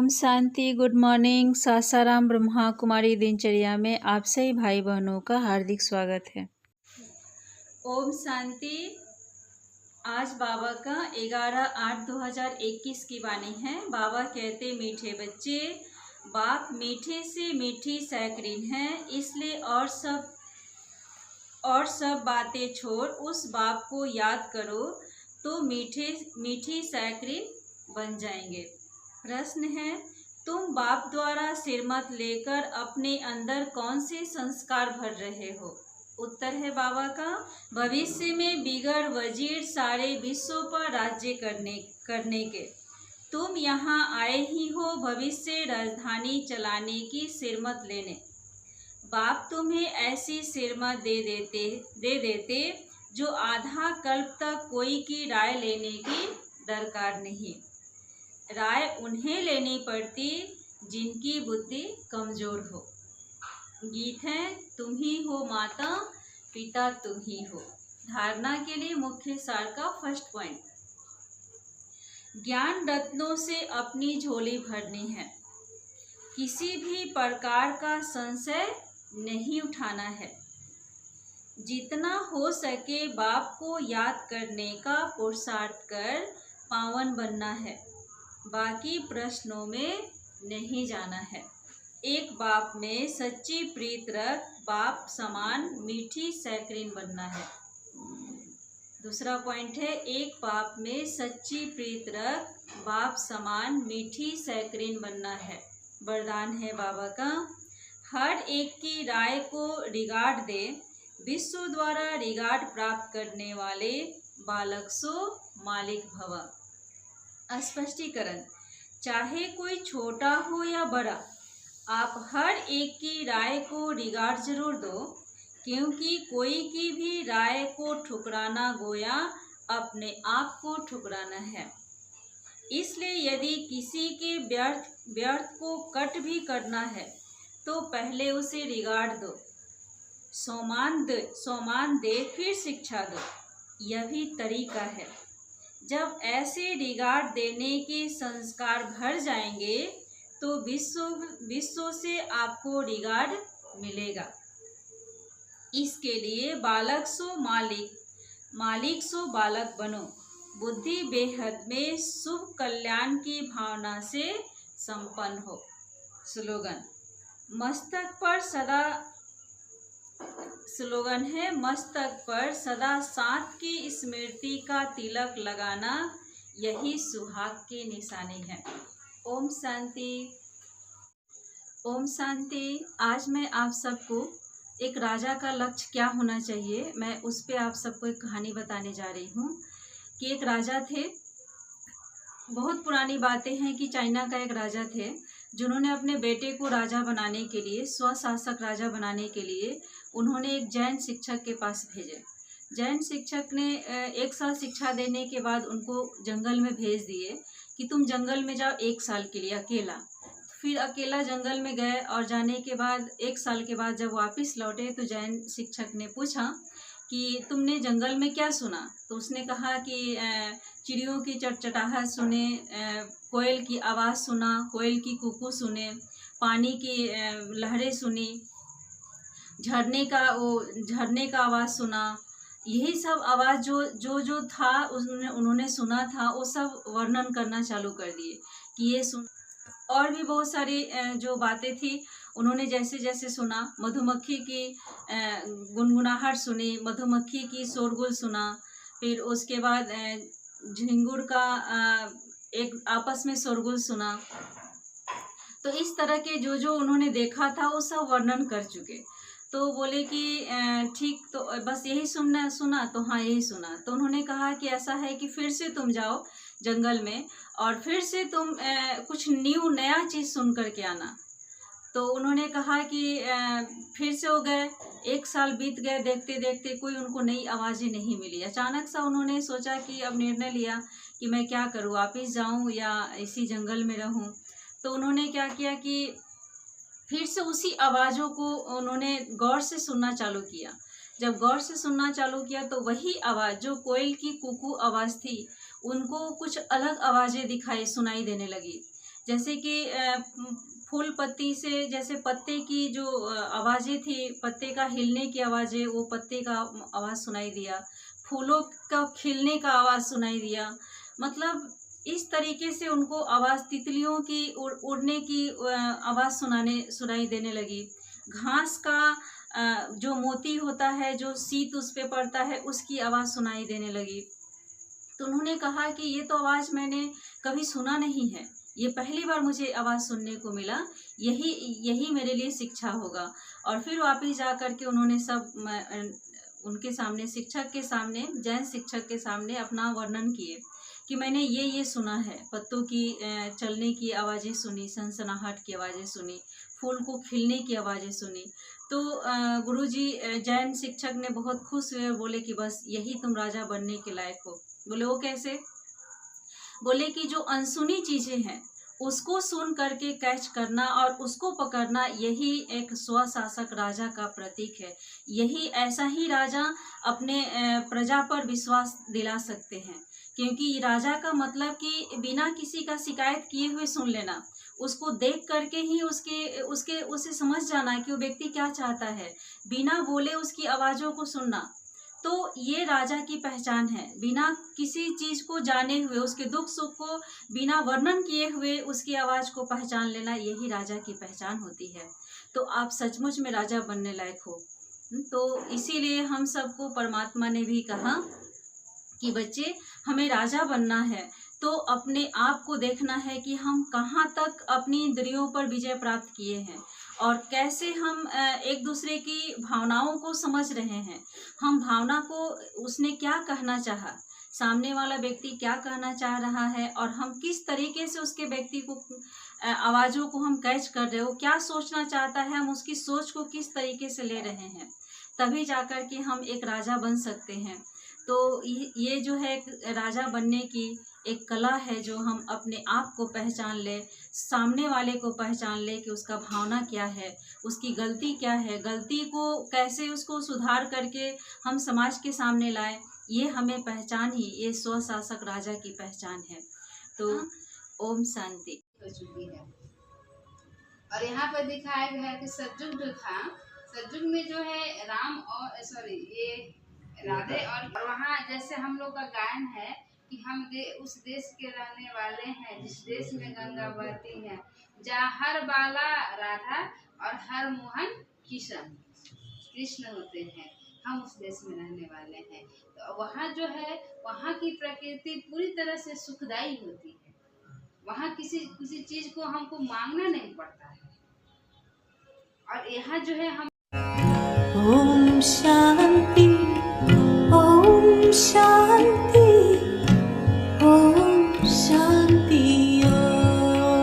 ओम Shanti. Good morning. Sasaram Brahma Kumari दिनचर्या में आप सभी भाई बहनों का हार्दिक स्वागत है। ओम शांति। आज बाबा का 11/8/2021 की वाणी है। बाबा कहते, मीठे बच्चे, बाप मीठे से मीठी सैकरीन है, इसलिए और सब बातें छोड़ उस बाप को याद करो तो मीठी सैकरीन बन जाएंगे। प्रश्न है, तुम बाप द्वारा सिरमत लेकर अपने अंदर कौन से संस्कार भर रहे हो? उत्तर है बाबा का, भविष्य में बिगड़ वजीर सारे विश्व पर राज्य करने के। तुम यहाँ आए ही हो भविष्य राजधानी चलाने की सिरमत लेने। बाप तुम्हें ऐसी सिरमत दे देते जो आधा कल्प तक कोई की राय लेने की दरकार नहीं। राय उन्हें लेनी पड़ती जिनकी बुद्धि कमजोर हो। गीत है, तुम ही हो माता पिता तुम ही हो। धारणा के लिए मुख्य सार का फर्स्ट पॉइंट, ज्ञान रत्नों से अपनी झोली भरनी है। किसी भी प्रकार का संशय नहीं उठाना है। जितना हो सके बाप को याद करने का पुरुषार्थ कर पावन बनना है। बाकी प्रश्नों में नहीं जाना है। एक बाप में सच्ची प्रीत रख बाप समान मीठी सैकरीन बनना है। दूसरा पॉइंट है, एक बाप में सच्ची प्रीत रख बाप समान मीठी सैकरीन बनना है। वरदान है बाबा का, हर एक की राय को रिगार्ड दे, विश्व द्वारा रिगार्ड प्राप्त करने वाले बालक सो मालिक भव। स्पष्टीकरण, चाहे कोई छोटा हो या बड़ा, आप हर एक की राय को रिगार्ड जरूर दो, क्योंकि कोई की भी राय को ठुकराना गोया अपने आप को ठुकराना है। इसलिए यदि किसी के व्यर्थ को कट भी करना है तो पहले उसे रिगार्ड दो, सम्मान दे, फिर शिक्षा दो। यह भी तरीका है। जब ऐसे रिगार्ड देने के संस्कार भर जाएंगे तो विश्व से आपको रिगार्ड मिलेगा। इसके लिए बालक सो मालिक सो बालक बनो। बुद्धि बेहद में शुभ कल्याण की भावना से संपन्न हो। स्लोगन, मस्तक पर सदा साथ की स्मृति का तिलक लगाना, यही सुहाग की निशानी है। ओम शांति। ओम शांति। आज मैं आप सबको एक राजा का लक्ष्य क्या होना चाहिए, मैं उस पे आप सबको एक कहानी बताने जा रही हूँ। कि एक राजा थे, बहुत पुरानी बातें हैं कि चाइना का एक राजा थे जिन्होंने अपने बेटे को राजा बनाने के लिए, स्वशासक राजा बनाने के लिए उन्होंने एक जैन शिक्षक के पास भेजे। जैन शिक्षक ने 1 साल शिक्षा देने के बाद उनको जंगल में भेज दिए कि तुम जंगल में जाओ 1 साल के लिए अकेला। फिर अकेला जंगल में गए और जाने के बाद 1 साल के बाद जब वापस लौटे तो जैन शिक्षक ने पूछा कि तुमने जंगल में क्या सुना? तो उसने कहा कि चिड़ियों की चटचटाहट सुने, कोयल की आवाज़ सुना, कोयल की कुकू सुने, पानी की लहरें सुनी, झरने का आवाज़ सुना। यही सब आवाज़ जो था उन्होंने सुना था, वो सब वर्णन करना चालू कर दिए कि ये सुन। और भी बहुत सारी जो बातें थी उन्होंने जैसे जैसे सुना, मधुमक्खी की गुनगुनाहट सुनी, मधुमक्खी की शोरगुल सुना, फिर उसके बाद झिंगुर का एक आपस में शोरगुल सुना। तो इस तरह के जो उन्होंने देखा था वो सब वर्णन कर चुके। तो बोले कि ठीक, तो बस यही सुना? तो हाँ, यही सुना। तो उन्होंने कहा कि ऐसा है कि फिर से तुम जाओ जंगल में और फिर से तुम कुछ नया चीज़ सुन कर के आना। तो उन्होंने कहा कि फिर से हो गए, 1 साल बीत गए, देखते देखते कोई उनको नई आवाज़ें नहीं मिली। अचानक सा उन्होंने सोचा कि अब निर्णय लिया कि मैं क्या करूँ, वापस जाऊँ या इसी जंगल में रहूँ। तो उन्होंने क्या किया कि फिर से उसी आवाज़ों को उन्होंने गौर से सुनना चालू किया। जब गौर से सुनना चालू किया तो वही आवाज़ जो कोयल की कुकू आवाज़ थी, उनको कुछ अलग आवाज़ें सुनाई देने लगी। जैसे कि फूल पत्ती से जैसे पत्ते की जो आवाज़ें थी, पत्ते का हिलने की आवाज़ें, वो पत्ते का आवाज़ सुनाई दिया, फूलों का खिलने का आवाज़ सुनाई दिया। मतलब इस तरीके से उनको आवाज़, तितलियों की उड़ने की आवाज़ सुनाई देने लगी। घास का जो मोती होता है, जो शीत उस पे पड़ता है, उसकी आवाज़ सुनाई देने लगी। तो उन्होंने कहा कि ये तो आवाज़ मैंने कभी सुना नहीं है, ये पहली बार मुझे आवाज़ सुनने को मिला, यही यही मेरे लिए शिक्षा होगा। और फिर वापिस जा कर के उन्होंने उनके सामने, शिक्षक के सामने, जैन शिक्षक के सामने अपना वर्णन किए कि मैंने ये सुना है, पत्तों की चलने की आवाज़ें सुनी, सनसनाहट की आवाज़ें सुनी, फूल को खिलने की आवाज़ें सुनी। तो गुरुजी, जैन शिक्षक ने बहुत खुश हुए और बोले कि बस यही तुम राजा बनने के लायक हो। बोले वो कैसे? बोले कि जो अनसुनी चीजें हैं उसको सुन करके कैच करना और उसको पकड़ना, यही एक स्वशासक राजा का प्रतीक है। यही ऐसा ही राजा अपने प्रजा पर विश्वास दिला सकते हैं, क्योंकि राजा का मतलब कि बिना किसी का शिकायत किए हुए सुन लेना, उसको देख करके ही उसे समझ जाना कि वो व्यक्ति क्या चाहता है, बिना बोले उसकी आवाज़ों को सुनना। तो ये राजा की पहचान है। बिना किसी चीज को जाने हुए, उसके दुख सुख को बिना वर्णन किए हुए उसकी आवाज को पहचान लेना, यही राजा की पहचान होती है। तो आप सचमुच में राजा बनने लायक हो। तो इसीलिए हम सबको परमात्मा ने भी कहा कि बच्चे, हमें राजा बनना है तो अपने आप को देखना है कि हम कहाँ तक अपनी इंद्रियों पर विजय प्राप्त किए हैं और कैसे हम एक दूसरे की भावनाओं को समझ रहे हैं। हम भावना को, उसने क्या कहना चाहा, सामने वाला व्यक्ति क्या कहना चाह रहा है, और हम किस तरीके से उसके व्यक्ति को आवाज़ों को हम कैच कर रहे हो, क्या सोचना चाहता है, हम उसकी सोच को किस तरीके से ले रहे हैं, तभी जाकर के हम एक राजा बन सकते हैं। तो ये जो है राजा बनने की एक कला है, जो हम अपने आप को पहचान ले, सामने वाले को पहचान ले कि उसका भावना क्या है, उसकी गलती क्या है, गलती को कैसे उसको सुधार करके हम समाज के सामने लाए, ये हमें पहचान ही, ये स्वशासक राजा की पहचान है। तो ओम शांति। हो चुकी है। और यहाँ पर दिखाया गया है कि सतयुग जो था, सतयुग में जो है राम और सॉरी ये राधे, और वहाँ जैसे हम लोग का गायन है कि हम उस देश के रहने वाले हैं जिस देश में गंगा बहती है, जहाँ हर बाला राधा और हर मोहन कृष्ण होते हैं, हम उस देश में रहने वाले हैं। तो वहाँ जो है, वहाँ की प्रकृति पूरी तरह से सुखदायी होती है। वहाँ किसी चीज को हमको मांगना नहीं पड़ता है। और यहाँ जो है हम ओम शांति, ओम शांति।